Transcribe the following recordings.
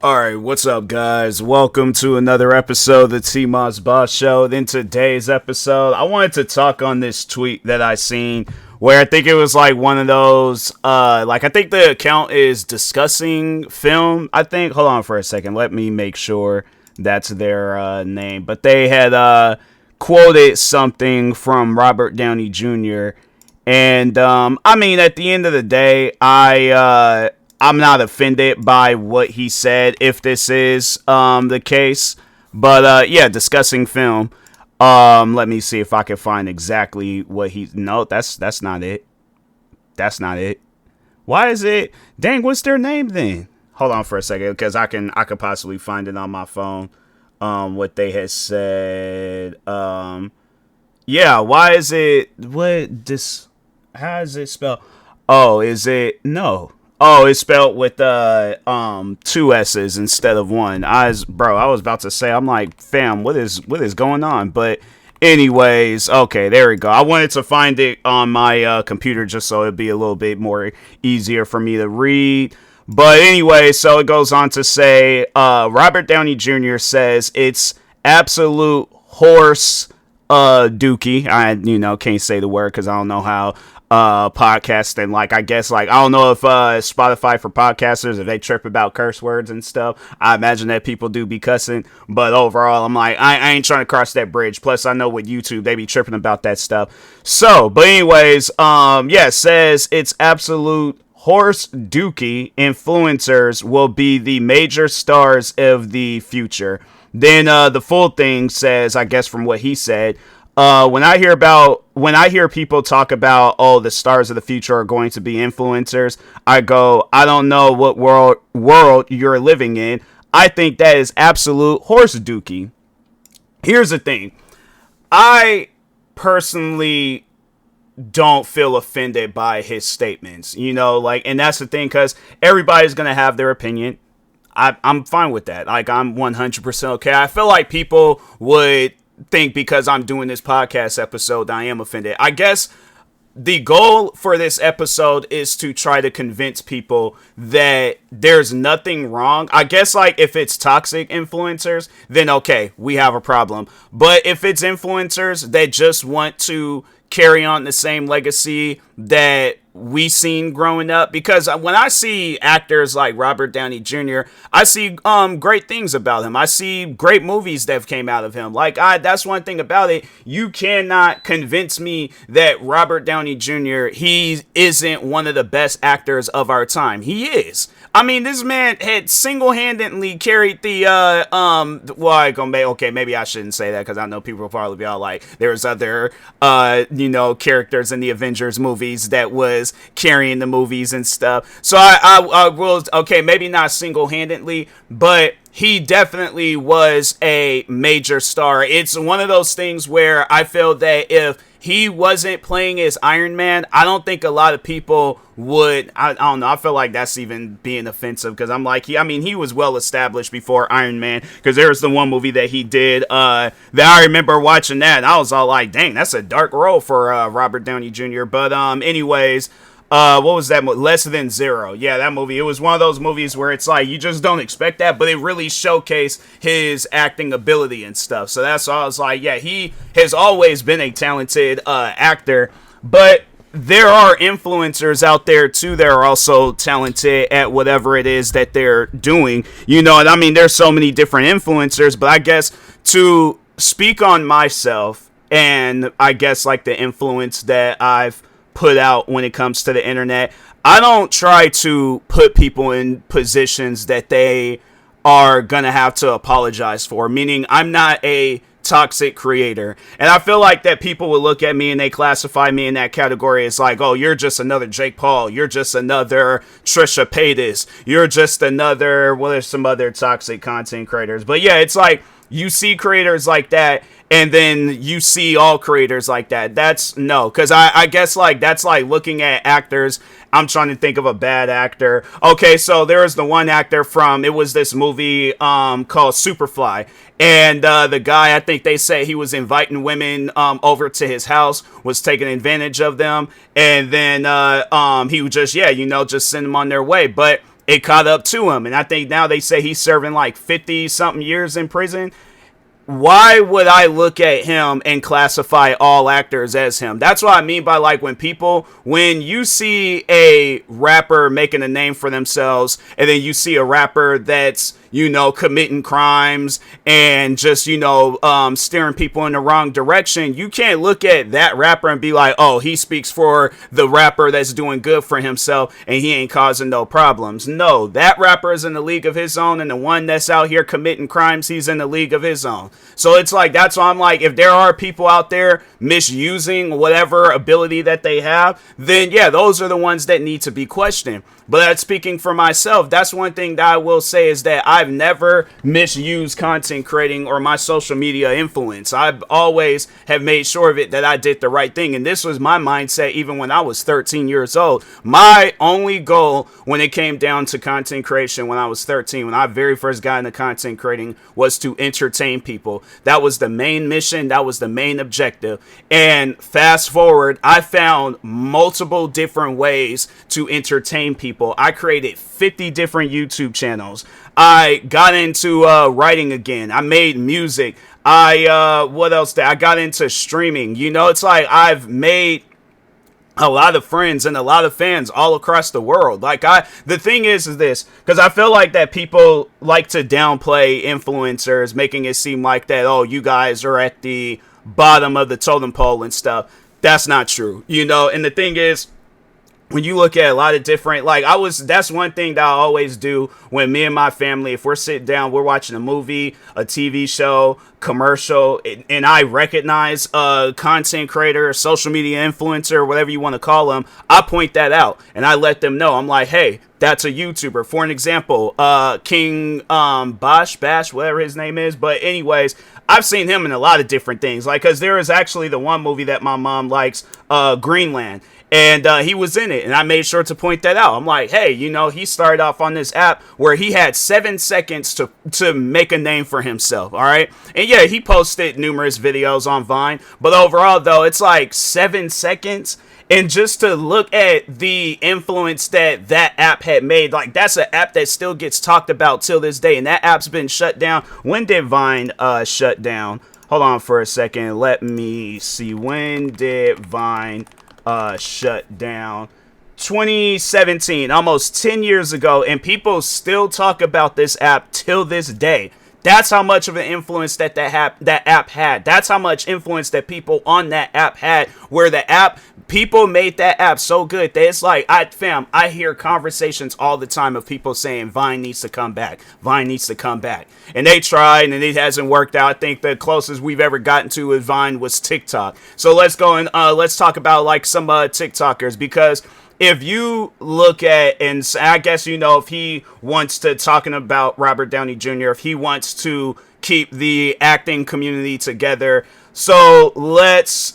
Alright, what's up, guys? Welcome to another episode of the TMossBoss Show. In today's episode, I wanted to talk on this tweet that I seen where I think it was like one of those, I think the account is discussing film. I think, hold on for a second, let me make sure that's their name. But they had quoted something from Robert Downey Jr. And, at the end of the day, I'm not offended by what he said if this is the case. But yeah, discussing film. Let me see if I can find exactly what he. No, that's not it. That's not it. Why is it? Dang, what's their name then? Hold on for a second, because I could possibly find it on my phone. What they had said. Yeah. Why is it? What this? How is it spelled? Oh, is it no? Oh, it's spelled with two S's instead of one. I was about to say, I'm like, fam, what is going on? But anyways, okay, there we go. I wanted to find it on my computer just so it'd be a little bit more easier for me to read. But anyway, so it goes on to say, Robert Downey Jr. says it's absolute horse dookie. I can't say the word because I don't know how podcasting, I guess, I don't know if Spotify for podcasters, if they trip about curse words and stuff. I imagine that people do be cussing, but overall I'm like, I ain't trying to cross that bridge. Plus I know with YouTube they be tripping about that stuff. So but anyways, yeah, says it's absolute horse dookie. Influencers will be the major stars of the future. Then the full thing says, I guess from what he said, when I hear people talk about, oh, the stars of the future are going to be influencers, I go, I don't know what world you're living in. I think that is absolute horse dookie. Here's the thing. I personally don't feel offended by his statements, and that's the thing, because everybody's going to have their opinion. I'm fine with that. I'm 100% okay. I feel like people would think because I'm doing this podcast episode I am offended. I guess the goal for this episode is to try to convince people that there's nothing wrong. I guess if it's toxic influencers, then okay, we have a problem. But if it's influencers that just want to carry on the same legacy that we seen growing up, because when I see actors like Robert Downey Jr., I see great things about him. I see great movies that have came out of him. That's one thing about it. You cannot convince me that Robert Downey Jr., he isn't one of the best actors of our time. He is. This man had single-handedly carried the okay, maybe I shouldn't say that because I know people will probably be all like, there's other characters in the Avengers movies that was carrying the movies and stuff. So I will, okay, maybe not single-handedly, but he definitely was a major star. It's one of those things where I feel that if he wasn't playing as Iron Man, I don't think a lot of people would. I don't know. I feel like that's even being offensive because I'm like, he was well established before Iron Man, because there was the one movie that he did that I remember watching that. And I was all like, dang, that's a dark role for Robert Downey Jr. But anyways. What was that movie? Less Than Zero. Yeah, that movie. It was one of those movies where it's like, you just don't expect that, but it really showcased his acting ability and stuff. So that's why I was like, yeah, he has always been a talented actor, but there are influencers out there too that are also talented at whatever it is that they're doing, and there's so many different influencers, but I guess to speak on myself and I guess the influence that I've put out when it comes to the internet, I don't try to put people in positions that they are gonna have to apologize for, meaning I'm not a toxic creator, and I feel like that people will look at me and they classify me in that category as like, oh, you're just another Jake Paul, you're just another Trisha Paytas, you're just another, well, there's some other toxic content creators, but yeah, it's like you see creators like that, and then you see all creators like that. That's no, because I guess that's like looking at actors. I'm trying to think of a bad actor. Okay, so there was the one actor from, it was this movie called Superfly, and the guy, I think they say he was inviting women over to his house, was taking advantage of them, and then he would just, just send them on their way. But it caught up to him. And I think now they say he's serving like 50 something years in prison. Why would I look at him and classify all actors as him? That's what I mean by like when you see a rapper making a name for themselves and then you see a rapper that's, you know, committing crimes and just, you know, steering people in the wrong direction, you can't look at that rapper and be like, oh, he speaks for the rapper that's doing good for himself and he ain't causing no problems. No, that rapper is in the league of his own, and the one that's out here committing crimes, he's in the league of his own. So it's like, that's why I'm like, if there are people out there misusing whatever ability that they have, then yeah, those are the ones that need to be questioned. But that's speaking for myself. That's one thing that I will say is that I've never misused content creating or my social media influence. I've always have made sure of it that I did the right thing. And this was my mindset even when I was 13 years old. My only goal when it came down to content creation when I was 13, when I very first got into content creating, was to entertain people. That was the main mission. That was the main objective. And fast forward, I found multiple different ways to entertain people. I created 50 different YouTube channels. I got into writing again. I made music. What else did I got into streaming? You know, it's like I've made a lot of friends and a lot of fans all across the world. Like the thing is this, because I feel like that people like to downplay influencers, making it seem like that, oh, you guys are at the bottom of the totem pole and stuff. That's not true, you know. And the thing is, when you look at a lot of different, that's one thing that I always do when me and my family, if we're sitting down, we're watching a movie, a TV show, commercial, and I recognize a content creator, social media influencer, whatever you want to call them, I point that out and I let them know. I'm like, hey, that's a YouTuber. For an example, King Bash, whatever his name is. But anyways, I've seen him in a lot of different things. Like, because there is actually the one movie that my mom likes, Greenland. And he was in it, and I made sure to point that out. I'm like, hey, you know, he started off on this app where he had 7 seconds to make a name for himself, all right? And yeah, he posted numerous videos on Vine, but overall, though, it's like 7 seconds. And just to look at the influence that app had made, like, that's an app that still gets talked about till this day, and that app's been shut down. When did Vine shut down? Hold on for a second. Let me see. When did Vine shut down? 2017, almost 10 years ago, and people still talk about this app till this day. That's how much of an influence that app had. That's how much influence that people on that app had, where people made that app so good that it's like, I hear conversations all the time of people saying Vine needs to come back. Vine needs to come back. And they tried and it hasn't worked out. I think the closest we've ever gotten to with Vine was TikTok. So let's go and let's talk about like some TikTokers, because if you look at, and I guess, you know, if he wants to, talking about Robert Downey Jr., if he wants to keep the acting community together. So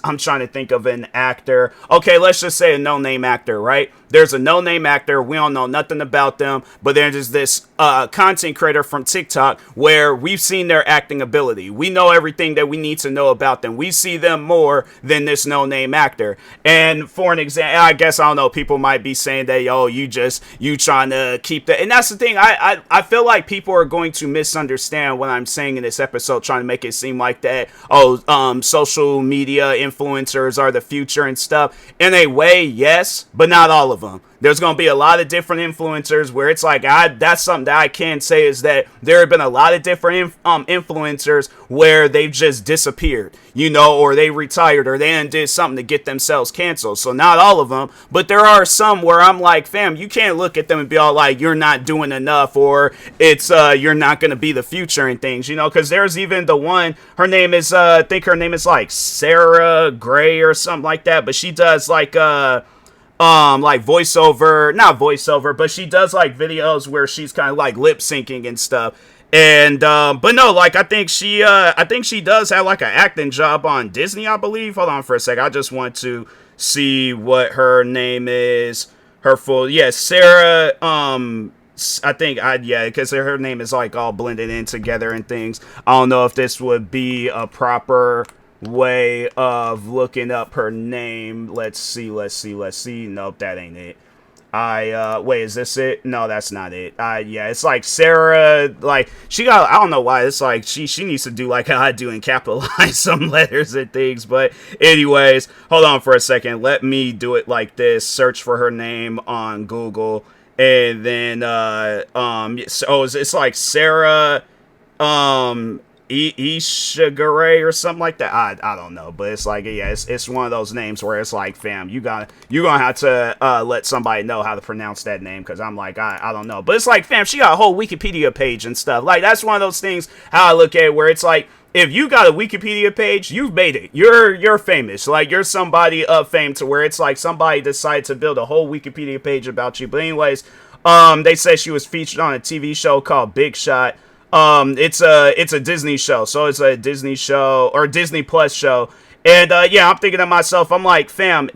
I'm trying to think of an actor. Okay, let's just say a no-name actor, right? There's a no-name actor. We don't know nothing about them, but there's this content creator from TikTok where we've seen their acting ability. We know everything that we need to know about them. We see them more than this no-name actor. And for an example, I guess, I don't know, people might be saying that, yo, you trying to keep that. And that's the thing. I feel like people are going to misunderstand what I'm saying in this episode, trying to make it seem like that, social media influencers are the future and stuff. In a way, yes, but not all of them. There's going to be a lot of different influencers where it's like, that's something that I can say is that there have been a lot of different influencers where they've just disappeared, you know, or they retired, or they did something to get themselves canceled. So not all of them, but there are some where I'm like, fam, you can't look at them and be all like, you're not doing enough, or it's you're not going to be the future and things, you know, because there's even the one, her name is I think her name is like Sarah Gray or something like that, but she does like voiceover, not voiceover, but she does like videos where she's kind of like lip syncing and stuff. And but no, like I think she does have like an acting job on Disney, I believe. Hold on for a sec. I just want to see what her name is. Her full, Sarah, because her name is like all blended in together and things. I don't know if this would be a proper way of looking up her name. Let's see. Nope, that ain't it. Wait, is this it? No, that's not it. Yeah, it's like Sarah, like, she got, I don't know why, it's like, she needs to do like how I do and capitalize some letters and things, but anyways, hold on for a second, let me do it like this, search for her name on Google, and then, so it's like Sarah, Ishigure or something like that. I don't know, but it's like, yeah, it's one of those names where it's like, fam, you're gonna have to let somebody know how to pronounce that name, because I'm like, I don't know, but it's like, fam, she got a whole Wikipedia page and stuff. Like, that's one of those things how I look at it, where it's like, if you got a Wikipedia page, you've made it. You're famous. Like, you're somebody of fame, to where it's like somebody decided to build a whole Wikipedia page about you. But anyways, they said she was featured on a TV show called Big Shot. It's a Disney show, so it's a Disney show, or Disney Plus show, and yeah, I'm thinking to myself, I'm like, fam,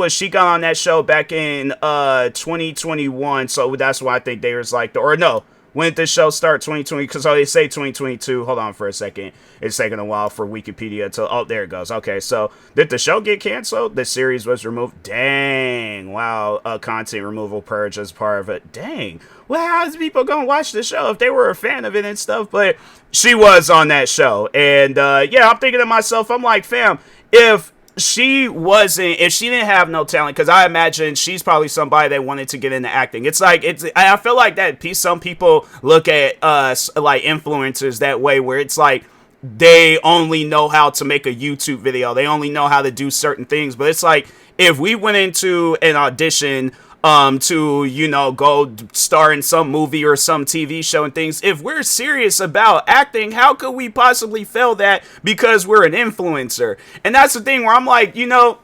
she got on that show back in 2021, so that's why I think they was like, or no, when did this show start? 2020, because they say 2022. Hold on for a second, it's taking a while for Wikipedia to, oh, there it goes. Okay, so did the show get canceled? The series was removed. Dang, wow, a content removal purge as part of it. Dang. Well, how's people gonna watch the show if they were a fan of it and stuff? But she was on that show, and yeah, I'm thinking to myself, I'm like, fam, if she didn't have no talent, because I imagine she's probably somebody that wanted to get into acting. It's like, I feel like that some people look at us like influencers that way, where it's like they only know how to make a YouTube video, they only know how to do certain things. But it's like, if we went into an audition to, you know, go star in some movie or some TV show and things, if we're serious about acting, how could we possibly fail that because we're an influencer? And that's the thing where I'm like, you know,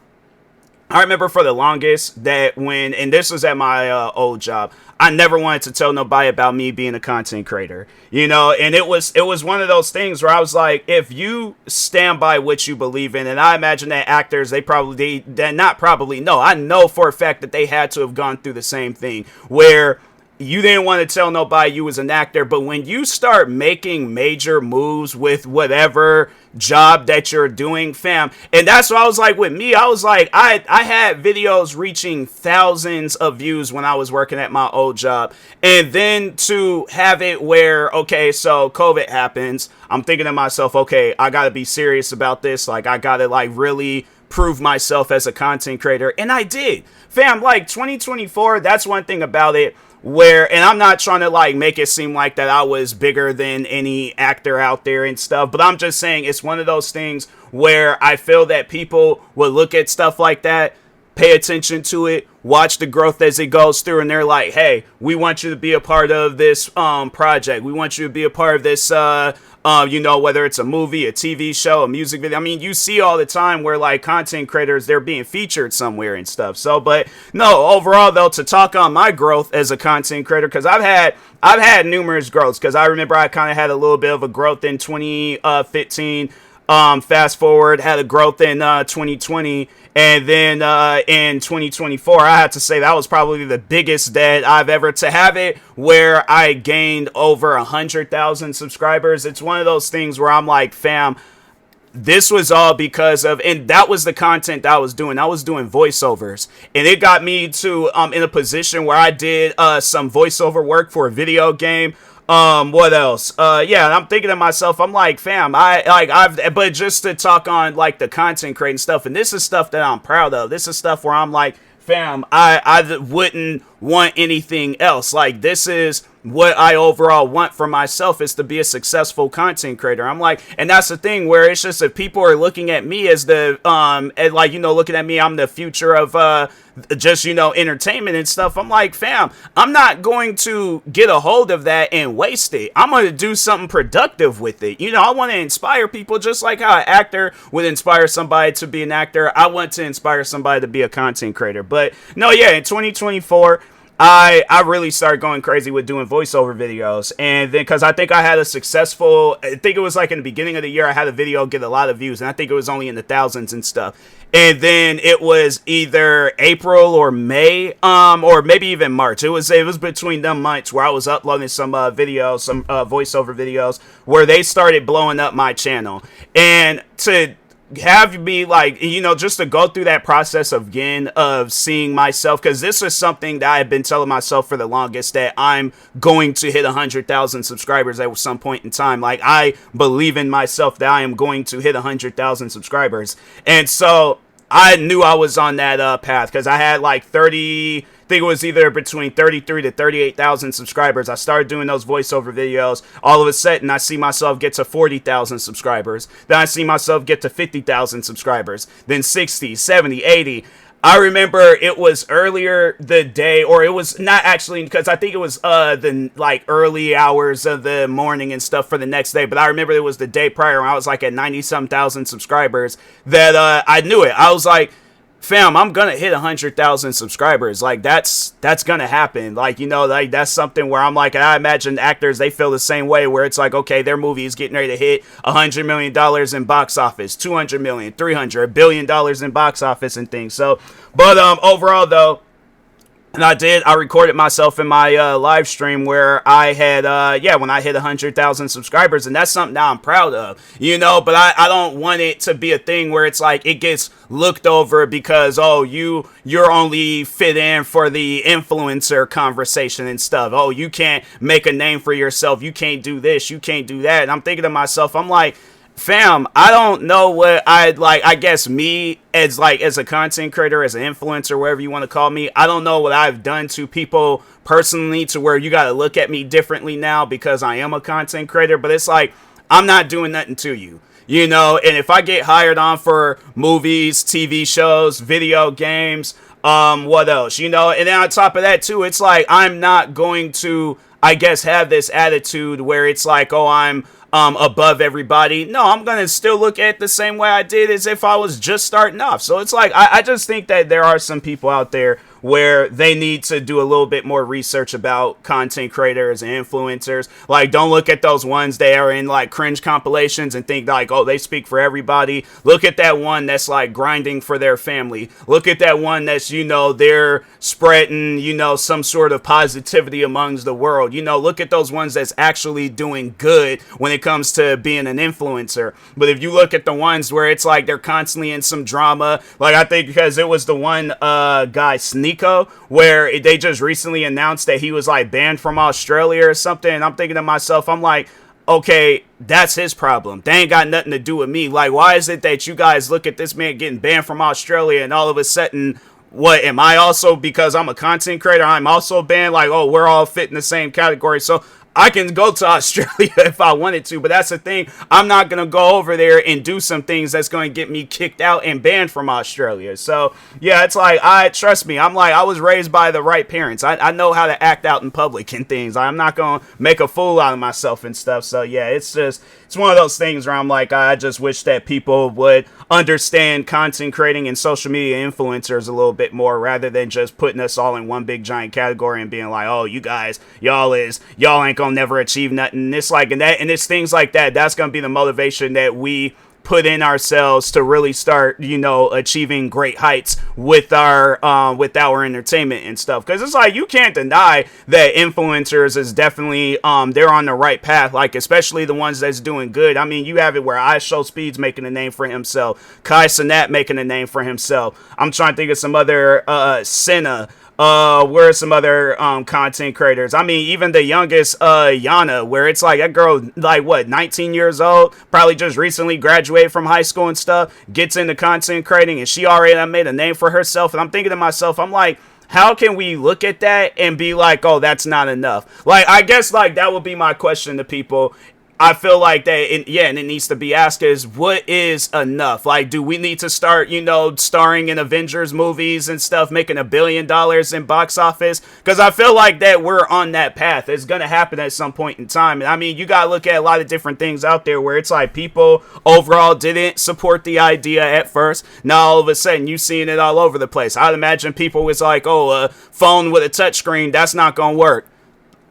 I remember for the longest that and this was at my old job, I never wanted to tell nobody about me being a content creator, you know, and it was one of those things where I was like, if you stand by what you believe in, and I imagine that actors, I know for a fact that they had to have gone through the same thing, where you didn't want to tell nobody you was an actor, but when you start making major moves with whatever job that you're doing, fam, and that's what I was like with me. I was like, I had videos reaching thousands of views when I was working at my old job, and then to have it where, okay, so COVID happens, I'm thinking to myself, okay, I gotta be serious about this, like, I gotta like really prove myself as a content creator, and I did, fam. Like 2024, that's one thing about it, where, and I'm not trying to like make it seem like that I was bigger than any actor out there and stuff, but I'm just saying it's one of those things where I feel that people will look at stuff like that, pay attention to it, watch the growth as it goes through, and they're like, hey, we want you to be a part of this project, we want you to be a part of this you know, whether it's a movie, a TV show, a music video. I mean, you see all the time where like content creators, they're being featured somewhere and stuff. So, but no, overall though, to talk on my growth as a content creator, because I've had numerous growths, because I remember I kind of had a little bit of a growth in 2015. Fast forward, had a growth in 2020, and then in 2024, I have to say that was probably the biggest that I've ever to have it, where I gained over 100,000 subscribers. It's one of those things where I'm like, fam, this was all because of, and that was the content that I was doing. I was doing voiceovers, and it got me to in a position where I did some voiceover work for a video game. What else? Yeah, I'm thinking to myself, I'm like, fam, but just to talk on like the content creating stuff, and this is stuff that I'm proud of. This is stuff where I'm like, fam, I wouldn't want anything else. Like, this is what I overall want for myself, is to be a successful content creator. I'm like, and that's the thing where it's just, if people are looking at me as the, and like, you know, looking at me, I'm the future of, just, you know, entertainment and stuff. I'm like, fam, I'm not going to get a hold of that and waste it. I'm going to do something productive with it. You know, I want to inspire people, just like how an actor would inspire somebody to be an actor. I want to inspire somebody to be a content creator. But no, yeah, in 2024, I really started going crazy with doing voiceover videos, and then because I think I had a successful, I think it was like in the beginning of the year, I had a video get a lot of views, and I think it was only in the thousands and stuff. And then it was either April or May, or maybe even March. It was between them months where I was uploading some videos, some voiceover videos, where they started blowing up my channel. And to have me like, just to go through that process again of seeing myself, because this is something that I've been telling myself for the longest, that I'm going to hit 100,000 subscribers at some point in time. Like, I believe in myself that I am going to hit 100,000 subscribers. And so I knew I was on that path, because I had like 30, I think it was either between 33 to 38,000 subscribers. I started doing those voiceover videos. All of a sudden, I see myself get to 40,000 subscribers. Then I see myself get to 50,000 subscribers. Then 60, 70, 80. I remember it was earlier the day, or it was not actually, because I think it was the like early hours of the morning and stuff for the next day. But I remember it was the day prior when I was like at 90-some thousand subscribers that I knew it. I was like, fam, I'm gonna hit 100,000 subscribers. Like, that's gonna happen. Like, like, that's something where I'm like, I imagine actors, they feel the same way, where it's like, okay, their movie is getting ready to hit $100 million in box office, 200 million, 300, $1 billion in box office and things. So, but overall though, and I recorded myself in my live stream where I had, when I hit 100,000 subscribers, and that's something that I'm proud of, but I don't want it to be a thing where it's like, it gets looked over because, oh, you're only fit in for the influencer conversation and stuff. Oh, you can't make a name for yourself. You can't do this. You can't do that. And I'm thinking to myself, I'm like, fam, I don't know what I'd like. I guess me as a content creator, as an influencer, whatever you want to call me, I don't know what I've done to people personally to where you got to look at me differently now because I am a content creator. But it's like, I'm not doing nothing to you. And if I get hired on for movies, TV shows, video games, what else, and then on top of that too, it's like, I'm not going to, I guess, have this attitude where it's like, oh, I'm above everybody. No, I'm going to still look at it the same way I did as if I was just starting off. So it's like, I just think that there are some people out there where they need to do a little bit more research about content creators and influencers. Like, don't look at those ones that are in like cringe compilations and think like, oh, they speak for everybody. Look at that one that's like grinding for their family. Look at that one that's, they're spreading, some sort of positivity amongst the world. Look at those ones that's actually doing good when it comes to being an influencer. But if you look at the ones where it's like they're constantly in some drama, like I think because it was the one guy, Sneako, where they just recently announced that he was like banned from Australia or something. And I'm thinking to myself, I'm like, okay, that's his problem. They ain't got nothing to do with me. Like, why is it that you guys look at this man getting banned from Australia and all of a sudden, what, am I also, because I'm a content creator, I'm also banned? Like, oh, we're all fit in the same category. So I can go to Australia if I wanted to, but that's the thing. I'm not going to go over there and do some things that's going to get me kicked out and banned from Australia. So, yeah, it's like, trust me, I'm like, I was raised by the right parents. I know how to act out in public and things. I'm not going to make a fool out of myself and stuff. So, yeah, it's one of those things where I'm like, I just wish that people would understand content creating and social media influencers a little bit more rather than just putting us all in one big giant category and being like, oh, you guys, y'all ain't gonna never achieve nothing. It's like, and it's things like that. That's gonna be the motivation that we put in ourselves to really start, achieving great heights with our entertainment and stuff. Because it's like, you can't deny that influencers is definitely they're on the right path. Like, especially the ones that's doing good. I mean, you have it where IShowSpeed's making a name for himself, Kai Cenat making a name for himself. I'm trying to think of some other Senna. Where are some other content creators? I mean, even the youngest Yana, where it's like that girl, like what, 19 years old, probably just recently graduated from high school and stuff, gets into content creating, and she already made a name for herself. And I'm thinking to myself, I'm like, how can we look at that and be like, oh, that's not enough? Like, I guess like that would be my question to people. I feel like that, and it needs to be asked is, what is enough? Like, do we need to start, starring in Avengers movies and stuff, making $1 billion in box office? Because I feel like that we're on that path. It's going to happen at some point in time. And I mean, you got to look at a lot of different things out there where it's like people overall didn't support the idea at first. Now, all of a sudden, you seeing it all over the place. I'd imagine people was like, oh, a phone with a touchscreen, that's not going to work.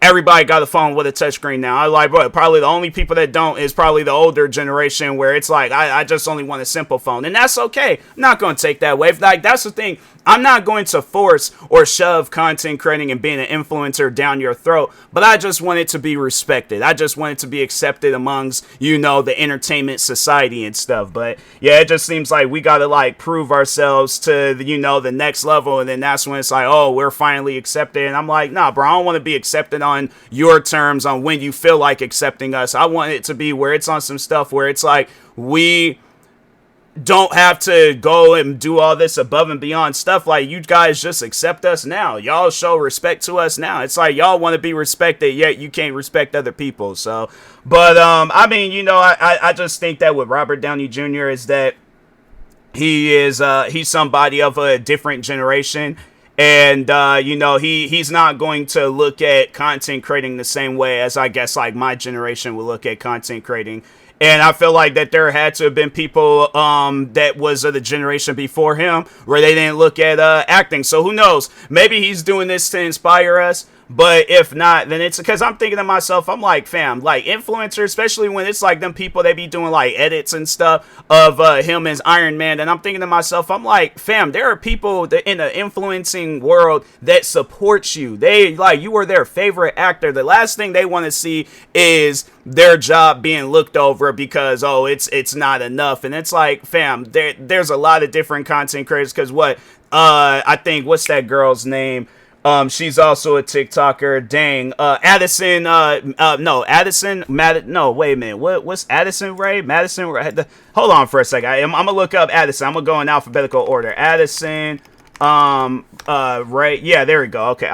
Everybody got a phone with a touchscreen now. I like, bro, probably the only people that don't is probably the older generation where it's like, I just only want a simple phone. And that's okay. I'm not going to take that wave. Like, that's the thing. I'm not going to force or shove content creating and being an influencer down your throat, but I just want it to be respected. I just want it to be accepted amongst, the entertainment society and stuff. But yeah, it just seems like we got to like prove ourselves to, the next level. And then that's when it's like, oh, we're finally accepted. And I'm like, nah, bro, I don't want to be accepted on your terms, on when you feel like accepting us. I want it to be where it's on some stuff where it's like, we don't have to go and do all this above and beyond stuff. Like, you guys just accept us now. Y'all show respect to us now. It's like y'all want to be respected, yet you can't respect other people. So, but I mean, I just think that with Robert Downey Jr. is that he's somebody of a different generation. And, he's not going to look at content creating the same way as I guess like my generation would look at content creating. And I feel like that there had to have been people that was of the generation before him where they didn't look at acting. So who knows? Maybe he's doing this to inspire us. But if not, then it's because I'm thinking to myself, I'm like, fam, like influencers, especially when it's like them people, they be doing like edits and stuff of him as Iron Man. And I'm thinking to myself, I'm like, fam, there are people that in the influencing world that support you. They like, you are their favorite actor. The last thing they want to see is their job being looked over because, oh, it's not enough. And it's like, fam, there's a lot of different content creators because I think, what's that girl's name? She's also a TikToker. Dang. Addison. No, wait a minute. What's Addison Ray? Madison Ray? Hold on for a second. I'm gonna look up Addison. I'm gonna go in alphabetical order. Addison. Ray. Yeah, there we go. Okay.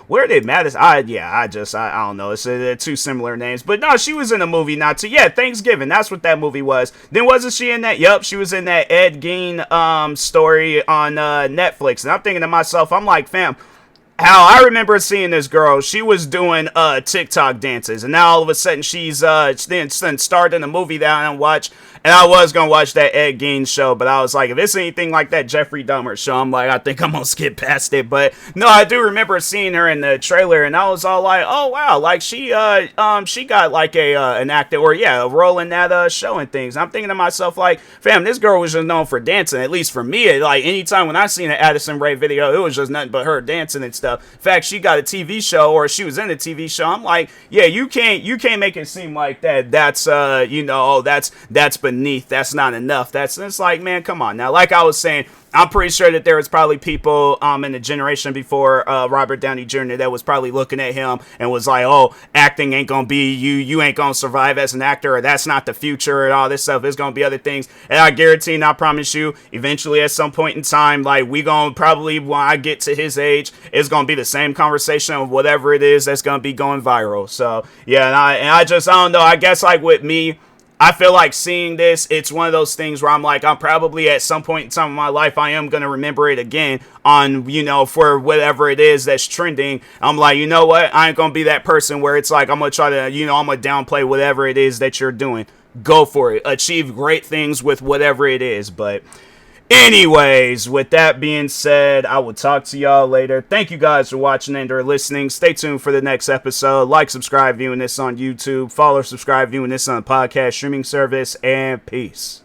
Where did Madison? I don't know. It's two similar names. But no, she was in a movie Thanksgiving. That's what that movie was. Then wasn't she in that? Yup, she was in that Ed Gein story on Netflix. And I'm thinking to myself, I'm like, fam, how I remember seeing this girl, she was doing TikTok dances, and now all of a sudden she's then starred in a movie that I don't watch. And I was gonna watch that Ed Gein show, but I was like, if it's anything like that Jeffrey Dahmer show, I'm like, I think I'm gonna skip past it. But no, I do remember seeing her in the trailer, and I was all like, oh wow, like she got like an actor or a role in that show and things. I'm thinking to myself like, fam, this girl was just known for dancing. At least for me, like anytime when I seen an Addison Rae video, it was just nothing but her dancing and stuff. In fact, she got a TV show, or she was in a TV show. I'm like, yeah, you can't make it seem like that. That's that's beneath. That's not enough. It's like, man, come on now. Like I was saying, I'm pretty sure that there was probably people in the generation before Robert Downey Jr. that was probably looking at him and was like, oh, acting ain't gonna be you ain't gonna survive as an actor, or that's not the future and all this stuff. It's gonna be other things. And I guarantee and I promise you, eventually at some point in time, like we gonna probably, when I get to his age, it's gonna be the same conversation of whatever it is that's gonna be going viral. So yeah, and I don't know. I guess like with me, I feel like seeing this, it's one of those things where I'm like, I'm probably at some point in time in my life, I am going to remember it again on, for whatever it is that's trending. I'm like, you know what? I ain't going to be that person where it's like, I'm going to try to, I'm going to downplay whatever it is that you're doing. Go for it. Achieve great things with whatever it is. But anyways, with that being said, I will talk to y'all later. Thank you guys for watching and or listening. Stay tuned for the next episode. Like, subscribe, viewing this on YouTube. Follow, subscribe, viewing this on a podcast streaming service. And peace.